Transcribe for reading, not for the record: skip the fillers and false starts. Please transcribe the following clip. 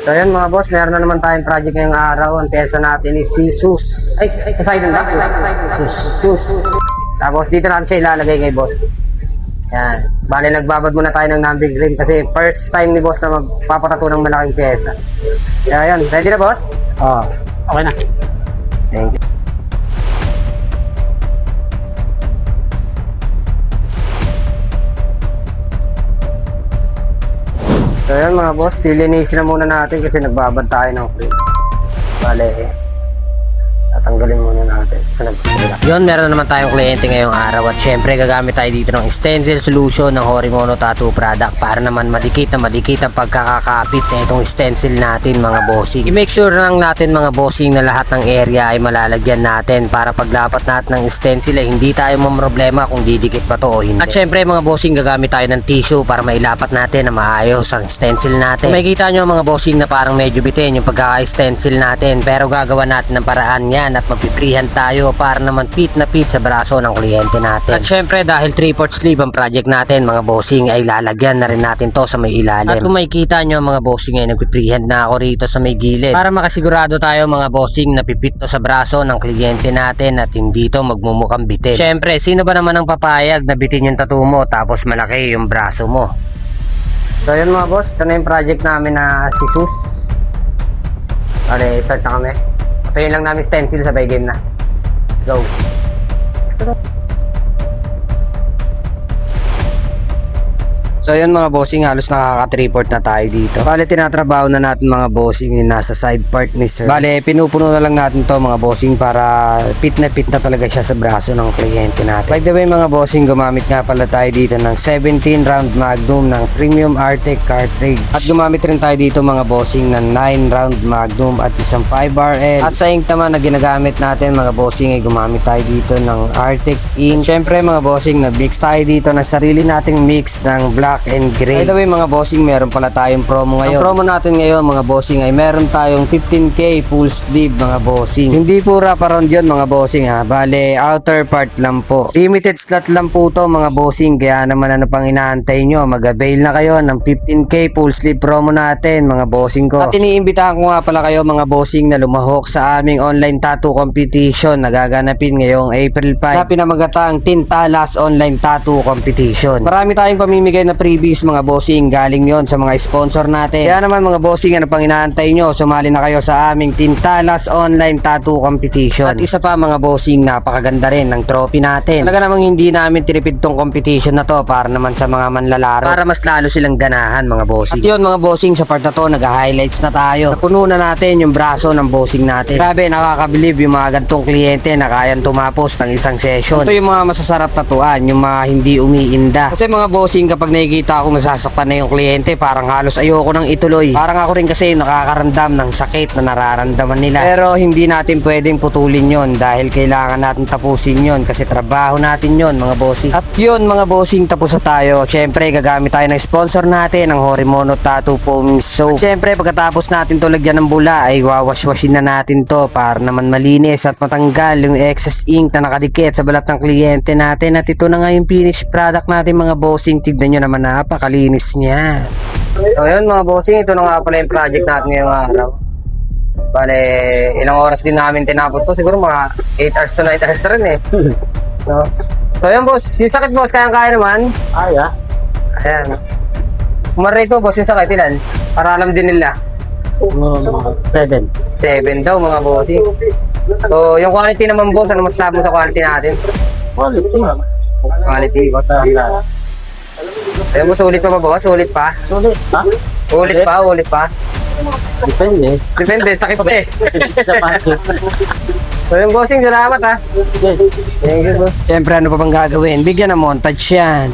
So yun mga boss, meron na naman tayong project ngayong araw. Ang pyesa natin is si Sus. Ay, sa side ba? Sus. Tapos dito natin siya ilalagay kay boss. Yan. Bale, nagbabad muna tayo ng numbing rim kasi first time ni boss na magpapatato ng malaking pyesa. Kaya yan, ready na boss? Oo. Okay na. Thank you. So yan mga boss, lilinisin na muna natin kasi nagbabad tayo ng frame. Bale, tatanggalin muna natin sa nagpapalala. Yun, meron naman tayong kliyente ngayong araw at syempre gagamit tayo dito ng stencil solution ng Horimono Tattoo product para naman madikit ang pagkakakapit na itong stencil natin mga bossing. I-make sure lang natin mga bossing na lahat ng area ay malalagyan natin para paglapat natin ng stencil ay hindi tayo mamroblema kung didikit ba to o hindi. At syempre mga bossing gagamit tayo ng tissue para mailapat natin na maayos ang stencil natin. Kung makikita nyo mga bossing na parang medyo bitin yung pagkaka-stencil natin pero gagawa natin ng paraan yan at magpiprehan tayo para naman fit na fit sa braso ng kliyente natin. At syempre dahil 3/4 sleeve ang project natin mga bossing ay lalagyan na rin natin to sa may ilalim. At kung makikita nyo mga bossing ay nagpiprehan na ako rito sa may gilid para makasigurado tayo mga bossing na pipit to sa braso ng kliyente natin at hindi to magmumukhang bitin. Syempre sino ba naman ang papayag na bitin yung tattoo mo tapos malaki yung braso mo? So yun mga boss, ito na yung project namin na si Sus. Okay, start na kami. Patayin lang namin stencil, sabay game na. Let's go. So yun mga bossing, halos nakaka-report na tayo dito. Bale, tinatrabaho na natin mga bossing yung nasa side part ni sir. Bale, pinupuno na lang natin to mga bossing para fit na talaga siya sa braso ng kliyente natin. By the way mga bossing, gumamit nga pala tayo dito ng 17 round magnum ng premium Artec cartridge. At gumamit rin tayo dito mga bossing ng 9 round magnum at isang 5RL. At sa ink naman na ginagamit natin mga bossing ay gumamit tayo dito ng Artec ink. Syempre mga bossing, nag-mix tayo dito ng sarili nating mix ng black and gray. By the way mga bossing, meron pala tayong promo ngayon. Ang promo natin ngayon mga bossing ay meron tayong 15k full sleeve mga bossing. Hindi po wraparound yun mga bossing ha. Bale, outer part lang po. Limited slot lang po to mga bossing. Kaya naman ano pang inaantay nyo, mag-avail na kayo ng 15k full sleeve promo natin mga bossing ko. At iniimbitahan ko nga pala kayo mga bossing na lumahok sa aming online tattoo competition na gaganapin ngayong April 5 na pinamagatang Tintalas Online Tattoo Competition. Marami tayong pamimigay na freebies mga bossing, galing yon sa mga sponsor natin. Kaya naman mga bossing, ano pang inaantay nyo, sumali na kayo sa aming Tintalas Online Tattoo Competition. At isa pa mga bossing, napakaganda rin ng trophy natin. Talaga namang hindi namin tinipid tong competition na to para naman sa mga manlalaro, para mas lalo silang ganahan mga bossing. At yun mga bossing, sa part na to nag-highlights na tayo. Napuno na natin yung braso ng bossing natin. Grabe, nakakabilib yung mga gantong kliyente na kayang tumapos ng isang session. Ito yung mga masasarap tatuan, yung mga hindi umiinda. Kasi mga bossing, kapag nakikita akong nasasaktan na yung kliyente, parang halos ayoko nang ituloy. Parang ako rin kasi nakakaramdam ng sakit na nararamdaman nila. Pero hindi natin pwedeng putulin yon dahil kailangan natin tapusin yon kasi trabaho natin yon mga bossing. At yun mga bossing, tapos na tayo. Syempre gagamit tayo ng sponsor natin, ang Horimono Tattoo Foaming Soap. Syempre pagkatapos natin to lagyan ng bula ay wawash-washin na natin to para naman malinis at matanggal yung excess ink na nakadikit sa balat ng kliyente natin. At ito na nga yung finished product natin mga bossing. Tignan nyo naman, napakalinis niya. So yun mga bossing, ito na nga pala yung project natin ngayong araw. Bale, ilang oras din namin tinapos to, siguro mga 8 hours to 9 hours na rin eh. So yun boss, yung sakit boss, kayang-kaya naman. Kaya? Ayan. Kumaray ko boss, yung sakit ilan? Para alam din nila. Siguro mga 7. 7 daw mga bossing. So yung quality naman boss, ano masasabi mo sa quality natin? Quality. Quality boss. Ayun boss, ulit pa ba boss? Ulit pa? Sulit, ha? Ulit pa? Depende. Depende, sakit pa eh. Sa packet. So yung bossing, salamat ha. Okay. Thank you boss. Siyempre ano pa bang gagawin? Bigyan ng montage yan.